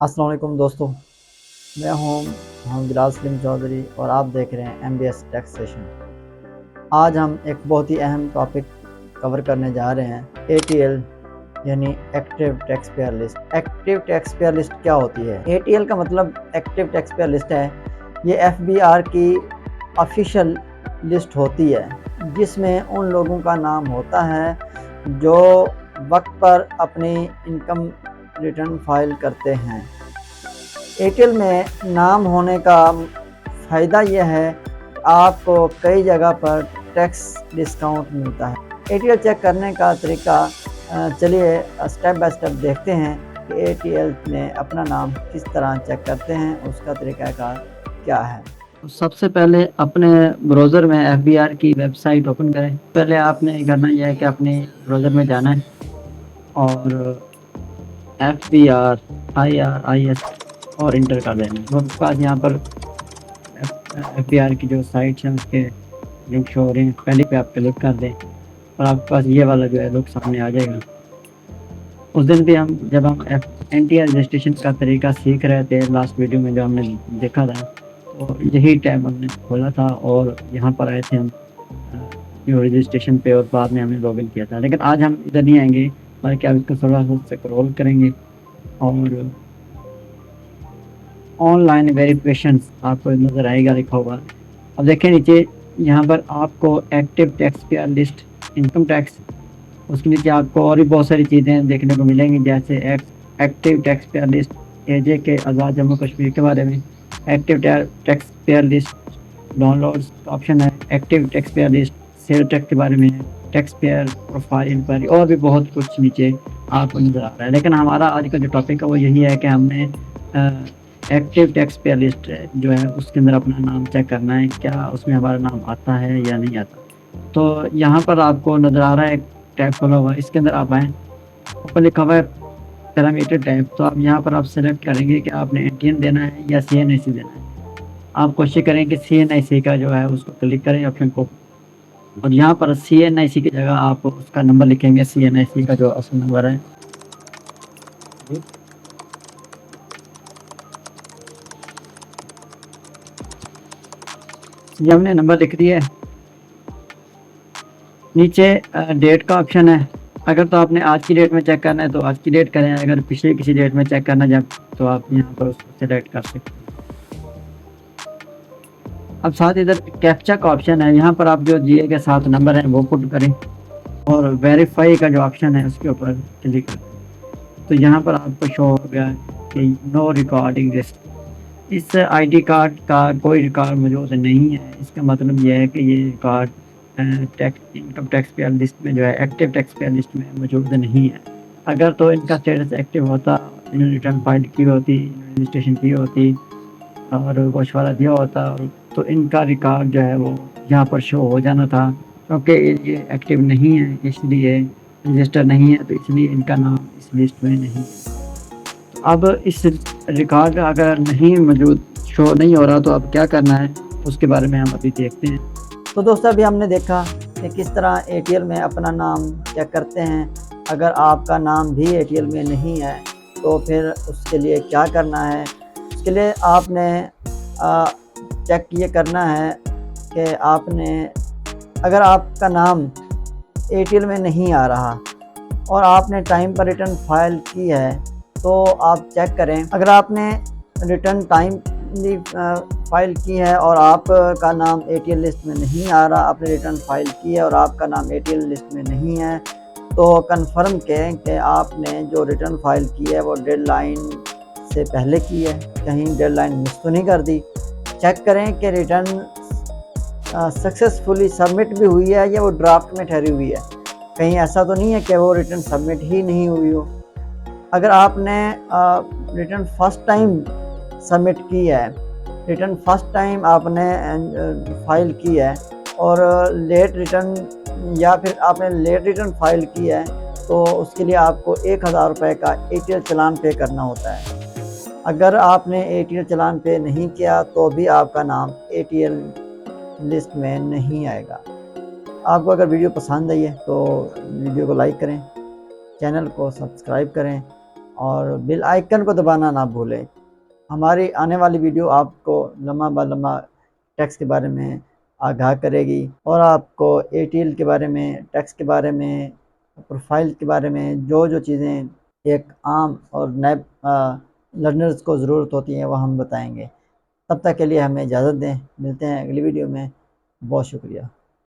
अस्सलाम वालेकुम दोस्तों, मैं हूं मोहम्मद बिलाल सलीम चौधरी और आप देख रहे हैं MBS टैक्सेशन। आज हम एक बहुत ही अहम टॉपिक कवर करने जा रहे हैं, ATL यानी active tax payer list. Active tax payer list क्या होती है? ATL का मतलब एक्टिव टैक्स पेयर लिस्ट है। ये FBR की ऑफिशियल लिस्ट होती है जिसमें उन लोगों का नाम होता है जो वक्त पर अपनी इनकम रिटर्न फाइल करते हैं। एयरटेल में नाम होने का फ़ायदा यह है कि आपको कई जगह पर टैक्स डिस्काउंट मिलता है। एयरटेल चेक करने का तरीका चलिए स्टेप बाय स्टेप देखते हैं कि एयरटेल में अपना नाम किस तरह चेक करते हैं, उसका तरीक़ाकार क्या है। सबसे पहले अपने ब्राउज़र में FBR की वेबसाइट ओपन करें। पहले आपने करना यह है कि अपने ब्राउज़र में जाना है और FBR IRIS और इंटर कर देना है। उसके बाद यहाँ पर FBR की जो साइट्स हैं उसके लिंक शो हो रहे हैं, पहले पे आप क्लिक कर दें और आपके पास ये वाला जो है लुक सामने आ जाएगा। उस दिन भी हम जब हम NTR रजिस्ट्रेशन का तरीका सीख रहे थे, लास्ट वीडियो में जो हमने देखा था, तो यही टैब हमने खोला था और यहाँ पर आए थे हम जो रजिस्ट्रेशन पे, और बाद में हमने लॉगिन किया था। लेकिन आज हम इधर नहीं आएंगे, बल्कि आप इसको थोड़ा सा स्क्रॉल करेंगे और ऑनलाइन वेरिफिकेशन आपको नज़र आएगा, लिखा होगा। अब देखें नीचे यहाँ पर आपको active tax payer list, income tax, उसके नीचे आपको और भी बहुत सारी चीज़ें देखने को मिलेंगी, जैसे active tax payer list AJ के आज़ाद जम्मू कश्मीर के बारे में, active tax payer list downloads option है, active tax payer list sale tax के बारे में है, टैक्स पेयर प्रोफाइल इंक्वायरी, और भी बहुत कुछ नीचे आपको नज़र आ रहा है। लेकिन हमारा आज का जो टॉपिक है वो यही है कि हमने एक्टिव टैक्स पेयर लिस्ट जो है उसके अंदर अपना नाम चेक करना है, क्या उसमें हमारा नाम आता है या नहीं आता। तो यहाँ पर आपको नज़र आ रहा है टैब खुला हुआ, इसके अंदर आप आएँ, ऊपर लिखा हुआ है पैरामीटर टैब। तो आप यहाँ पर आप सेलेक्ट करेंगे कि आपने NTN देना है या CNIC देना है। आप कोशिश करें कि CNIC का जो है उसको क्लिक करें ऑप्शन को, और यहाँ पर CNIC की जगह आप उसका नंबर लिखेंगे, CNIC का जो असल नंबर है। ये हमने नंबर लिख दिया है। नीचे डेट का ऑप्शन है, अगर तो आपने आज की डेट में चेक करना है तो आज की डेट करें, अगर पिछले किसी डेट में चेक करना जब, तो आप यहाँ पर उसको सेलेक्ट कर सकते हैं। अब साथ इधर कैप्चा का ऑप्शन है, यहाँ पर आप जो दिए के साथ नंबर है वो पुट करें और वेरीफाई का जो ऑप्शन है उसके ऊपर क्लिक करें। तो यहाँ पर आपको शो हो गया कि नो रिकॉर्डिंग लिस्ट, इस ID कार्ड का कोई रिकॉर्ड मौजूद नहीं है। इसका मतलब यह है कि ये record income tax payer list में जो है एक्टिव टैक्स पेयर लिस्ट में मौजूद नहीं है। अगर तो इनका स्टेटस एक्टिव होता, इन्होंने रिटर्न फाइल की होती, रजिस्ट्रेशन की होती और गोशवारा दिया होता, तो इनका रिकॉर्ड जो है वो यहाँ पर शो हो जाना था। क्योंकि ये एक्टिव नहीं है, इसलिए रजिस्टर नहीं है, तो इसलिए इनका नाम इस लिस्ट में नहीं है। अब इस रिकॉर्ड अगर नहीं मौजूद, शो नहीं हो रहा, तो अब क्या करना है उसके बारे में हम अभी देखते हैं। तो दोस्तों अभी हमने देखा कि किस तरह ATL में अपना नाम चेक करते हैं। अगर आपका नाम भी ATL में नहीं है तो फिर उसके लिए क्या करना है। उसके लिए आपने चेक ये करना है कि आपने, अगर आपका नाम ATL में नहीं आ रहा और आपने टाइम पर रिटर्न फाइल की है तो आप चेक करें। अगर आपने रिटर्न टाइम फाइल की है और आपका नाम ATL लिस्ट में नहीं आ रहा, आपने रिटर्न फाइल की है और आपका नाम ATL लिस्ट में नहीं है, तो कंफर्म करें कि आपने जो रिटर्न फाइल की है वो डेडलाइन से पहले की है, कहीं डेडलाइन मिस तो नहीं कर दी। चेक करें कि रिटर्न सक्सेसफुली सबमिट भी हुई है या वो ड्राफ्ट में ठहरी हुई है, कहीं ऐसा तो नहीं है कि वो रिटर्न सबमिट ही नहीं हुई हो। अगर आपने रिटर्न फर्स्ट टाइम सबमिट की है, रिटर्न फर्स्ट टाइम आपने फाइल की है और लेट रिटर्न, या फिर आपने लेट रिटर्न फाइल की है, तो उसके लिए आपको 1000 रुपये का ATL चालान पे करना होता है। अगर आपने ATL चालान पे नहीं किया तो भी आपका नाम ATL लिस्ट में नहीं आएगा। आपको अगर वीडियो पसंद आई है तो वीडियो को लाइक करें, चैनल को सब्सक्राइब करें और बेल आइकन को दबाना ना भूलें। हमारी आने वाली वीडियो आपको लम्हा ब लम्हा टैक्स के बारे में आगाह करेगी और आपको ATL के बारे में, टैक्स के बारे में, प्रोफाइल के बारे में जो चीज़ें एक आम और नए लर्नर्स को ज़रूरत होती है वह हम बताएंगे। तब तक के लिए हमें इजाज़त दें, मिलते हैं अगली वीडियो में। बहुत शुक्रिया।